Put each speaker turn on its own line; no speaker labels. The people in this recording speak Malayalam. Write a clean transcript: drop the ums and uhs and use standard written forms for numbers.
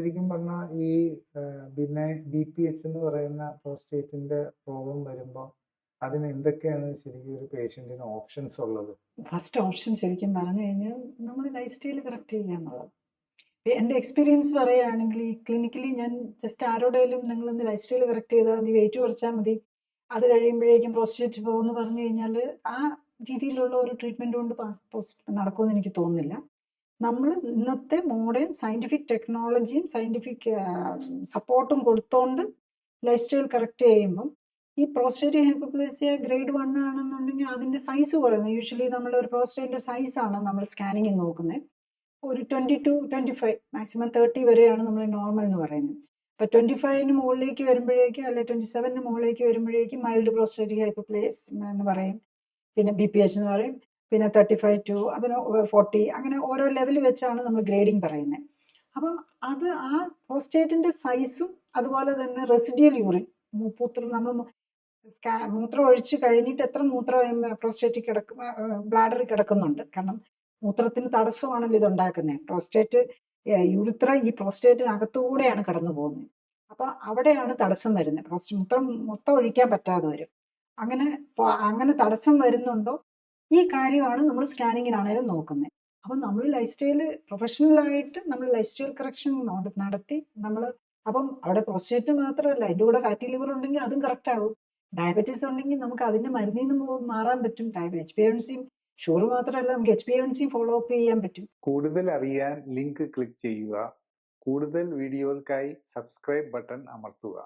ശരിക്കും പറഞ്ഞാൽ ഈ പിന്നെ BPH എന്ന് പറയുന്ന പ്രോസ്റ്റേറ്റിന്റെ പ്രോബ്ലം വരുമ്പോൾ അതിന് എന്തൊക്കെയാണ് ശരിക്കും ഒരു പേഷ്യന്റിന് ഓപ്ഷൻസ് ഉള്ളത്?
ഫസ്റ്റ് ഓപ്ഷൻ ശരിക്കും പറഞ്ഞു കഴിഞ്ഞാൽ നമ്മൾ ലൈഫ് സ്റ്റൈൽ കറക്റ്റ് ചെയ്യുക എന്നുള്ളത്. എൻ്റെ എക്സ്പീരിയൻസ് പറയുകയാണെങ്കിൽ ഈ ക്ലിനിക്കലി ഞാൻ ജസ്റ്റ് ആരോടെങ്കിലും നിങ്ങളൊന്ന് ലൈഫ് സ്റ്റൈൽ കറക്റ്റ് ചെയ്താൽ മതി, വെയിറ്റ് കുറച്ചാൽ മതി, അത് കഴിയുമ്പോഴേക്കും പ്രോസ്റ്റേറ്റ് പോകുമെന്ന് പറഞ്ഞു കഴിഞ്ഞാൽ ആ രീതിയിലുള്ള ഒരു ട്രീറ്റ്മെൻറ്റ് കൊണ്ട് നടക്കുമെന്ന് എനിക്ക് തോന്നുന്നില്ല. നമ്മൾ ഇന്നത്തെ മോഡേൺ സയൻറ്റിഫിക് ടെക്നോളജിയും സയൻറ്റിഫിക് സപ്പോർട്ടും കൊടുത്തോണ്ട് ലൈഫ് സ്റ്റൈൽ കറക്റ്റ് ചെയ്യുമ്പം ഈ പ്രോസ്റ്റേറ്റിക് ഹൈപ്പർപ്ലേസിയ ഗ്രേഡ് 1 ആണെന്നുണ്ടെങ്കിൽ അതിൻ്റെ സൈസ് കുറയുന്നത്. യൂഷ്വലി നമ്മൾ ഒരു പ്രോസ്റ്റേറ്റിൻ്റെ സൈസാണ് നമ്മൾ സ്കാനിങ്ങിൽ നോക്കുന്നത്. ഒരു 20 to 25 മാക്സിമം 30 വരെയാണ് നമ്മൾ നോർമൽ എന്ന് പറയുന്നത്. അപ്പോൾ 25 മുകളിലേക്ക് വരുമ്പോഴേക്കും അല്ലെ 27 മുകളിലേക്ക് വരുമ്പോഴേക്കും മൈൽഡ് പ്രോസ്റ്റേറ്റിക് ഹൈപ്പർപ്ലേസ് എന്ന് പറയും. പിന്നെ BPH എന്ന് പറയും. പിന്നെ 35 to അതിന് 40 അങ്ങനെ ഓരോ ലെവൽ വെച്ചാണ് നമ്മൾ ഗ്രേഡിങ് പറയുന്നത്. അപ്പം അത് ആ പ്രോസ്റ്റേറ്റിൻ്റെ സൈസും അതുപോലെ തന്നെ റെസിഡിയൽ യൂറിൻ നമ്മൾ മൂത്രം ഒഴിച്ച് കഴിഞ്ഞിട്ട് എത്ര മൂത്രം പ്രോസ്റ്റേറ്റ് ബ്ലാഡറിൽ കിടക്കുന്നുണ്ട്. കാരണം മൂത്രത്തിന് തടസ്സമാണല്ലോ ഇതുണ്ടാക്കുന്നത്. പ്രോസ്റ്റേറ്റ് യൂറിത്ര ഈ പ്രോസ്റ്റേറ്റിനകത്തുകൂടെയാണ് കടന്നു പോകുന്നത്. അപ്പോൾ അവിടെയാണ് തടസ്സം വരുന്നത്. മൂത്രം മൊത്തം ഒഴിക്കാൻ പറ്റാതെ വരും. അങ്ങനെ തടസ്സം വരുന്നുണ്ടോ ഈ കാര്യമാണ് നമ്മൾ സ്കാനിങ്ങിനാണേലും നോക്കുന്നത്. അപ്പം നമ്മൾ ലൈഫ് സ്റ്റൈൽ പ്രൊഫഷണലായിട്ട് നമ്മൾ ലൈഫ് സ്റ്റൈൽ കറക്ഷൻ നടത്തി നമ്മൾ അപ്പം അവിടെ പ്രോസ്റ്റേറ്റ് മാത്രമല്ല, അതിൻ്റെ കൂടെ ഫാറ്റി ലിവർ ഉണ്ടെങ്കിൽ അതും കറക്റ്റ് ആകും. ഡയബറ്റീസ് ഉണ്ടെങ്കിൽ നമുക്ക് അതിൻ്റെ മരുന്നിൽ നിന്ന് മാറാൻ പറ്റും. HbA1c ഷുഗർ മാത്രമല്ല, നമുക്ക് HbA1c ഫോളോ അപ്പ് ചെയ്യാൻ പറ്റും.
കൂടുതൽ അറിയാൻ ലിങ്ക് ക്ലിക്ക് ചെയ്യുക. കൂടുതൽ വീഡിയോകൾക്കായി സബ്സ്ക്രൈബ് ബട്ടൺ അമർത്തുക.